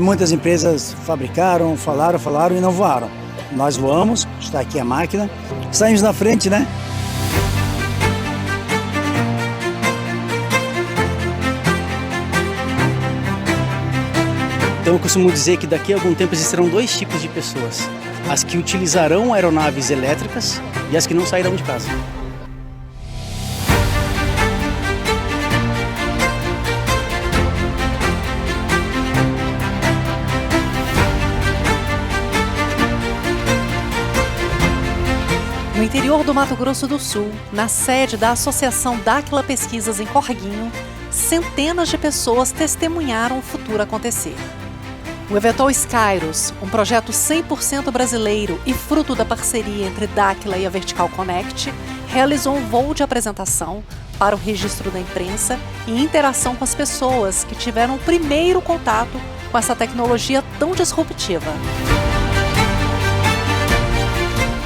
Muitas empresas fabricaram, falaram e não voaram. Nós voamos, está aqui a máquina, saímos na frente, né? Então eu costumo dizer que daqui a algum tempo existirão dois tipos de pessoas: as que utilizarão aeronaves elétricas e as que não sairão de casa. No interior do Mato Grosso do Sul, na sede da Associação Dáquila Pesquisas em Corguinho, centenas de pessoas testemunharam o futuro acontecer. O eVTOL Skyros, um projeto 100% brasileiro e fruto da parceria entre Dáquila e a Vertical Connect, realizou um voo de apresentação para o registro da imprensa e interação com as pessoas que tiveram o primeiro contato com essa tecnologia tão disruptiva.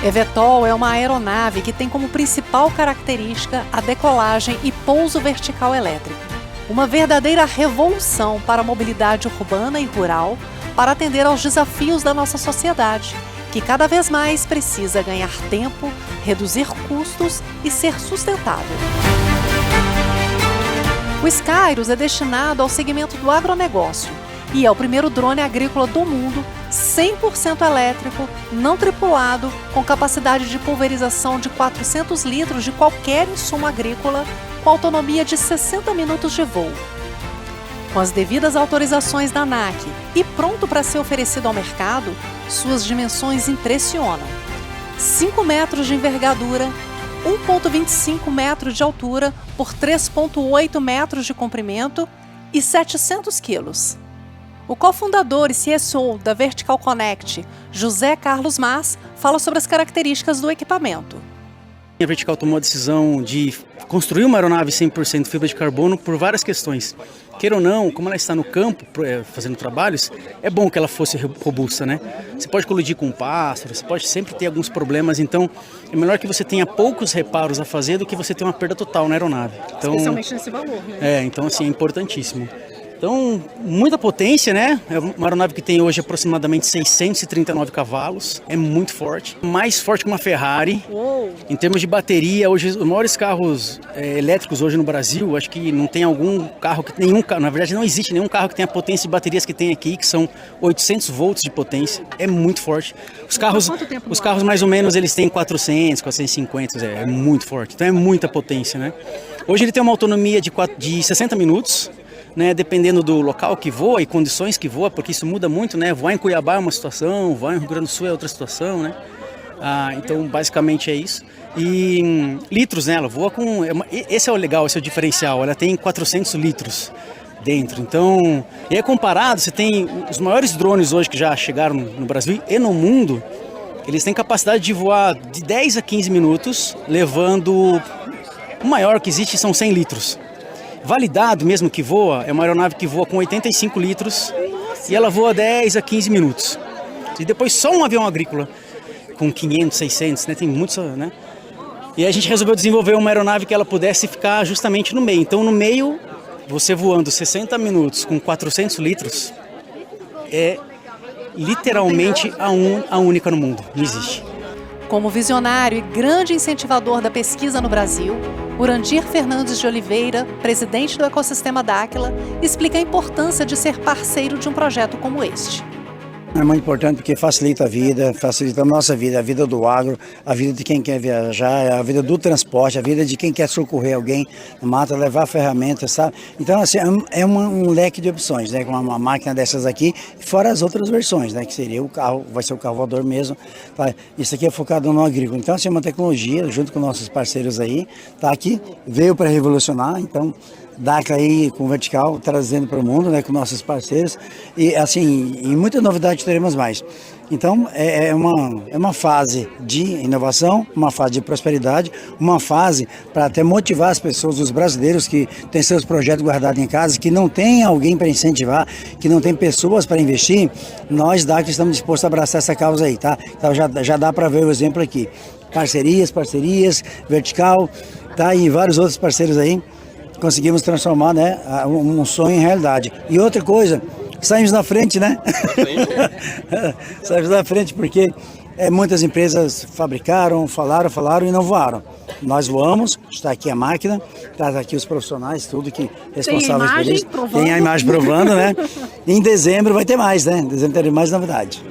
eVTOL é uma aeronave que tem como principal característica a decolagem e pouso vertical elétrico. Uma verdadeira revolução para a mobilidade urbana e rural para atender aos desafios da nossa sociedade, que cada vez mais precisa ganhar tempo, reduzir custos e ser sustentável. O Skyros é destinado ao segmento do agronegócio e é o primeiro drone agrícola do mundo 100% elétrico, não tripulado, com capacidade de pulverização de 400 litros de qualquer insumo agrícola, com autonomia de 60 minutos de voo. Com as devidas autorizações da ANAC e pronto para ser oferecido ao mercado, suas dimensões impressionam. 5 metros de envergadura, 1,25 metros de altura por 3,8 metros de comprimento e 700 quilos. O cofundador e CSO da Vertical Connect, José Carlos Mas, fala sobre as características do equipamento. A Vertical tomou a decisão de construir uma aeronave 100% fibra de carbono por várias questões. Queira ou não, como ela está no campo fazendo trabalhos, é bom que ela fosse robusta, né? Você pode colidir com um pássaro, você pode sempre ter alguns problemas, então é melhor que você tenha poucos reparos a fazer do que você ter uma perda total na aeronave. Então, especialmente nesse valor, né? Então assim, é importantíssimo. Então, muita potência, né? É uma aeronave que tem hoje aproximadamente 639 cavalos, é muito forte. Mais forte que uma Ferrari. Uou. Em termos de bateria, hoje os maiores carros elétricos hoje no Brasil, acho que não tem algum carro na verdade não existe nenhum carro que tenha a potência de baterias que tem aqui, que são 800 volts de potência, é muito forte. Os carros mais ou menos eles têm 400, 450, é muito forte, então é muita potência, né? Hoje ele tem uma autonomia de 60 minutos, né, dependendo do local que voa e condições que voa, porque isso muda muito, né? Voar em Cuiabá é uma situação, voar em Rio Grande do Sul é outra situação, né? Então, basicamente é isso. E litros, né? Ela voa com... Esse é o legal, esse é o diferencial. Ela tem 400 litros dentro. Então, e é comparado, você tem os maiores drones hoje que já chegaram no Brasil e no mundo, eles têm capacidade de voar de 10 a 15 minutos, levando... O maior que existe são 100 litros. Validado mesmo que voa, é uma aeronave que voa com 85 litros e ela voa 10 a 15 minutos. E depois só um avião agrícola com 500, 600, né? Tem muitos, né? E a gente resolveu desenvolver uma aeronave que ela pudesse ficar justamente no meio. Então no meio, você voando 60 minutos com 400 litros, é literalmente a única no mundo, não existe. Como visionário e grande incentivador da pesquisa no Brasil, Urandir Fernandes de Oliveira, presidente do ecossistema Dáquila, explica a importância de ser parceiro de um projeto como este. É muito importante porque facilita a vida, facilita a nossa vida, a vida do agro, a vida de quem quer viajar, a vida do transporte, a vida de quem quer socorrer alguém no mato, levar ferramentas, sabe? Então, assim, um leque de opções, né? Com uma máquina dessas aqui, fora as outras versões, né? Que seria o carro, vai ser o carro voador mesmo. Tá? Isso aqui é focado no agrícola. Então, assim, é uma tecnologia, junto com nossos parceiros aí, tá aqui, veio para revolucionar, então... Dáquila aí com Vertical, trazendo para o mundo, né, com nossos parceiros, e assim, e muita novidade teremos mais. Então, é uma fase de inovação, uma fase de prosperidade, uma fase para até motivar as pessoas, os brasileiros que têm seus projetos guardados em casa, que não tem alguém para incentivar, que não tem pessoas para investir, nós Dáquila estamos dispostos a abraçar essa causa aí, tá? Então já dá para ver o exemplo aqui. Parcerias, Vertical, tá? E vários outros parceiros aí. Conseguimos transformar, né, um sonho em realidade. E outra coisa, saímos na frente, né? Saímos na frente porque muitas empresas fabricaram, falaram e não voaram. Nós voamos, está aqui a máquina, está aqui os profissionais, tudo que responsáveis por isso. Tem a imagem provando, né? Em dezembro vai ter mais, né? Em dezembro terá mais novidade.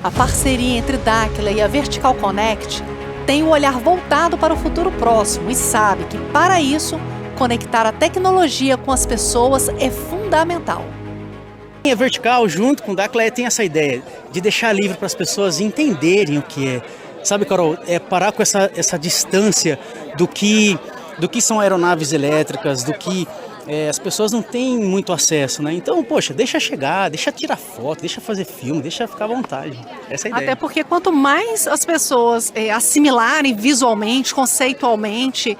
A parceria entre Daquila e a Vertical Connect tem o olhar voltado para o futuro próximo e sabe que, para isso, conectar a tecnologia com as pessoas é fundamental. A Vertical, junto com o Daquila, tem essa ideia de deixar livre para as pessoas entenderem o que é. Sabe, Carol, parar com essa distância do que são aeronaves elétricas, do que as pessoas não têm muito acesso, né? Então, poxa, deixa chegar, deixa tirar foto, deixa fazer filme, deixa ficar à vontade. Essa é a ideia. Até porque quanto mais as pessoas assimilarem visualmente, conceitualmente,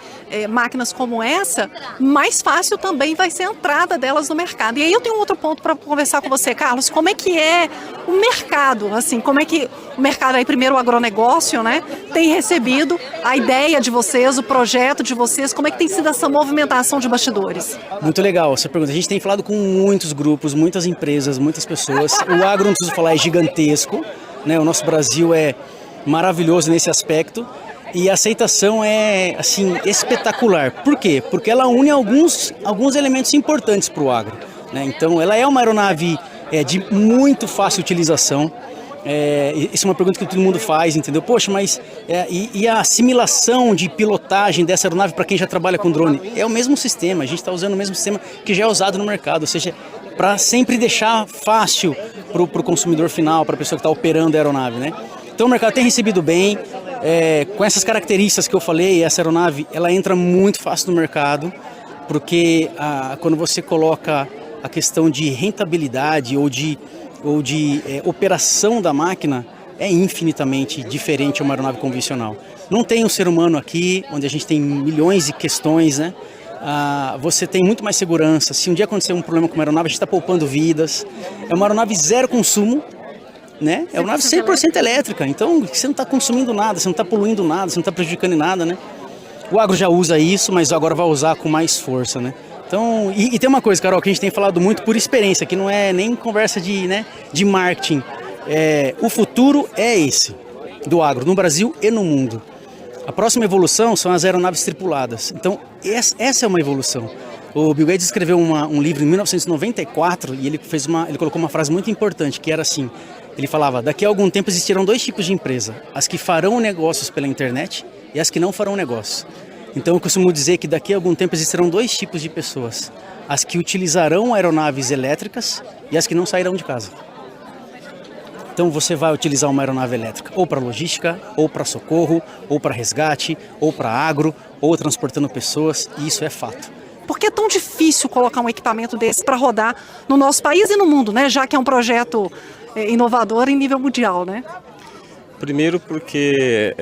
máquinas como essa, mais fácil também vai ser a entrada delas no mercado. E aí eu tenho um outro ponto para conversar com você, Carlos. Como é que é o mercado? Assim, como é que o mercado aí, primeiro o agronegócio, né, tem recebido a ideia de vocês, o projeto de vocês? Como é que tem sido essa movimentação de bastidores? Muito legal essa pergunta. A gente tem falado com muitos grupos, muitas empresas, muitas pessoas. O agro, não preciso falar, é gigantesco, né? O nosso Brasil é maravilhoso nesse aspecto e a aceitação é, assim, espetacular. Por quê? Porque ela une alguns elementos importantes para o agro, né? Então, ela é uma aeronave de muito fácil utilização. Isso é uma pergunta que todo mundo faz, entendeu? Poxa, mas e a assimilação de pilotagem dessa aeronave para quem já trabalha com drone? É o mesmo sistema, a gente está usando o mesmo sistema que já é usado no mercado, ou seja, para sempre deixar fácil para o consumidor final, para a pessoa que está operando a aeronave, né? Então o mercado tem recebido bem, com essas características que eu falei, essa aeronave ela entra muito fácil no mercado, porque quando você coloca a questão de rentabilidade ou de operação da máquina, é infinitamente diferente a uma aeronave convencional. Não tem um ser humano aqui, onde a gente tem milhões de questões, né? Você tem muito mais segurança. Se um dia acontecer um problema com uma aeronave, a gente está poupando vidas. É uma aeronave zero consumo, né? É uma aeronave 100% elétrica, então você não está consumindo nada, você não está poluindo nada, você não está prejudicando em nada, né? O agro já usa isso, mas agora vai usar com mais força, né? Então, e tem uma coisa, Carol, que a gente tem falado muito por experiência, que não é nem conversa de marketing. O futuro é esse, do agro, no Brasil e no mundo. A próxima evolução são as aeronaves tripuladas. Então, essa é uma evolução. O Bill Gates escreveu um livro em 1994 e ele colocou uma frase muito importante, que era assim, ele falava, daqui a algum tempo existirão dois tipos de empresa, as que farão negócios pela internet e as que não farão negócios. Então eu costumo dizer que daqui a algum tempo existirão dois tipos de pessoas, as que utilizarão aeronaves elétricas e as que não sairão de casa. Então você vai utilizar uma aeronave elétrica ou para logística, ou para socorro, ou para resgate, ou para agro, ou transportando pessoas, e isso é fato. Por que é tão difícil colocar um equipamento desse para rodar no nosso país e no mundo, né? Já que é um projeto inovador em nível mundial, né? Primeiro porque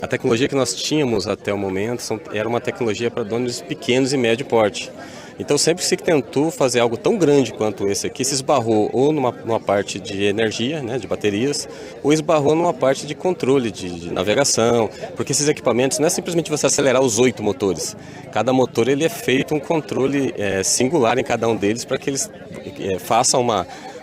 a tecnologia que nós tínhamos até o momento era uma tecnologia para drones pequenos e médio porte. Então sempre que se tentou fazer algo tão grande quanto esse aqui, se esbarrou ou numa parte de energia, né, de baterias, ou esbarrou numa parte de controle de navegação, porque esses equipamentos não é simplesmente você acelerar os 8 motores. Cada motor ele é feito um controle singular em cada um deles para que eles façam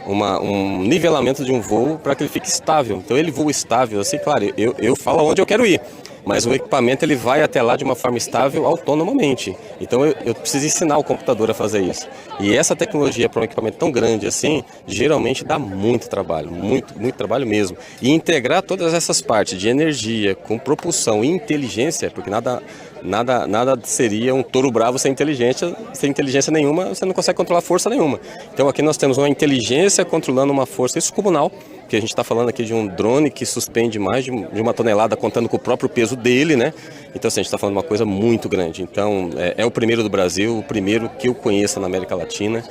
um nivelamento de um voo para que ele fique estável. Então ele voa estável, assim, claro, eu falo onde eu quero ir, mas o equipamento ele vai até lá de uma forma estável autonomamente. Então eu preciso ensinar o computador a fazer isso. E essa tecnologia para um equipamento tão grande assim, geralmente dá muito trabalho, muito trabalho mesmo. E integrar todas essas partes de energia com propulsão e inteligência, porque nada seria um touro bravo sem inteligência nenhuma, você não consegue controlar força nenhuma. Então aqui nós temos uma inteligência controlando uma força extracomunal, que a gente está falando aqui de um drone que suspende mais de 1 tonelada, contando com o próprio peso dele, né? Então assim, a gente está falando de uma coisa muito grande. Então é o primeiro do Brasil, o primeiro que eu conheço na América Latina,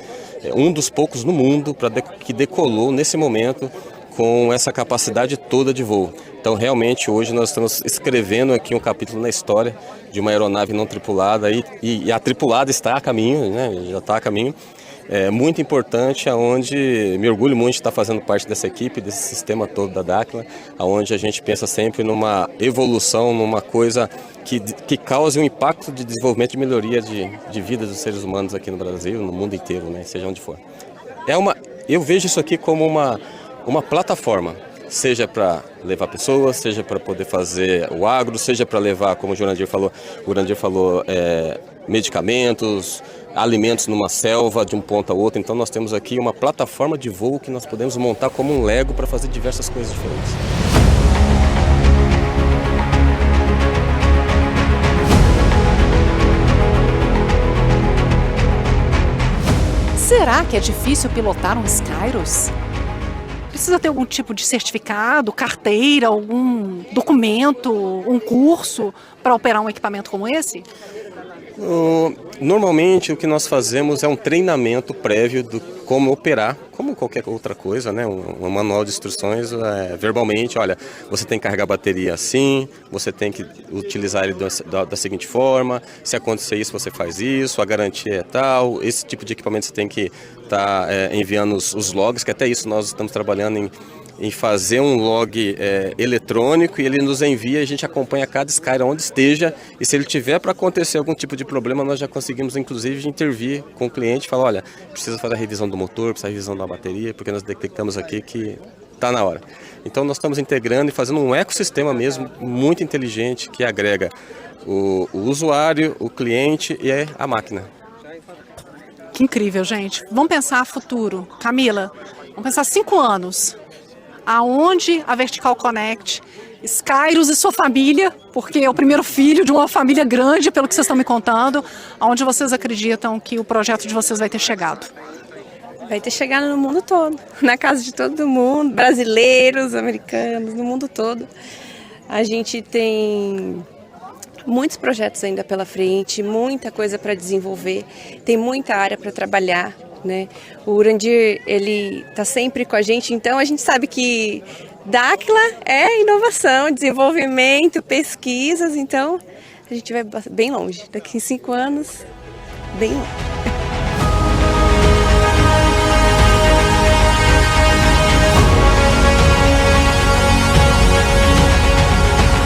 um dos poucos no mundo que decolou nesse momento com essa capacidade toda de voo. Então realmente hoje nós estamos escrevendo aqui um capítulo na história de uma aeronave não tripulada e a tripulada está a caminho, né? Já está a caminho. É muito importante, aonde me orgulho muito de estar fazendo parte dessa equipe, desse sistema todo da Daquila, aonde a gente pensa sempre numa evolução, numa coisa que cause um impacto de desenvolvimento, de melhoria de vida dos seres humanos aqui no Brasil, no mundo inteiro, né? Seja onde for. eu vejo isso aqui como uma plataforma, seja para levar pessoas, seja para poder fazer o agro, seja para levar, como o Jurandir falou, medicamentos, alimentos numa selva de um ponto a outro. Então nós temos aqui uma plataforma de voo que nós podemos montar como um Lego para fazer diversas coisas diferentes. Será que é difícil pilotar um Skyros? Precisa ter algum tipo de certificado, carteira, algum documento, um curso para operar um equipamento como esse? Normalmente o que nós fazemos é um treinamento prévio do como operar, como qualquer outra coisa, né? Um manual de instruções verbalmente, olha, você tem que carregar a bateria assim, você tem que utilizar ele da seguinte forma, se acontecer isso você faz isso, a garantia é tal, esse tipo de equipamento você tem que estar enviando os logs, que até isso nós estamos trabalhando em fazer um log eletrônico e ele nos envia, a gente acompanha cada Skyra onde esteja e se ele tiver para acontecer algum tipo de problema, nós já conseguimos inclusive intervir com o cliente e falar, olha, precisa fazer a revisão do motor, precisa da revisão da bateria, porque nós detectamos aqui que está na hora. Então nós estamos integrando e fazendo um ecossistema mesmo muito inteligente que agrega o usuário, o cliente e a máquina. Que incrível, gente. Vamos pensar futuro. Camila, vamos pensar 5 anos. Aonde a Vertical Connect, Skyros e sua família, porque é o primeiro filho de uma família grande, pelo que vocês estão me contando, aonde vocês acreditam que o projeto de vocês vai ter chegado? Vai ter chegado no mundo todo, na casa de todo mundo, brasileiros, americanos, no mundo todo. A gente tem muitos projetos ainda pela frente, muita coisa para desenvolver, tem muita área para trabalhar. Né? O Urandir, ele está sempre com a gente, então a gente sabe que Dáquila é inovação, desenvolvimento, pesquisas, então a gente vai bem longe, daqui 5 anos, bem longe.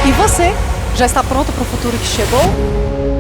E você, já está pronto para o futuro que chegou?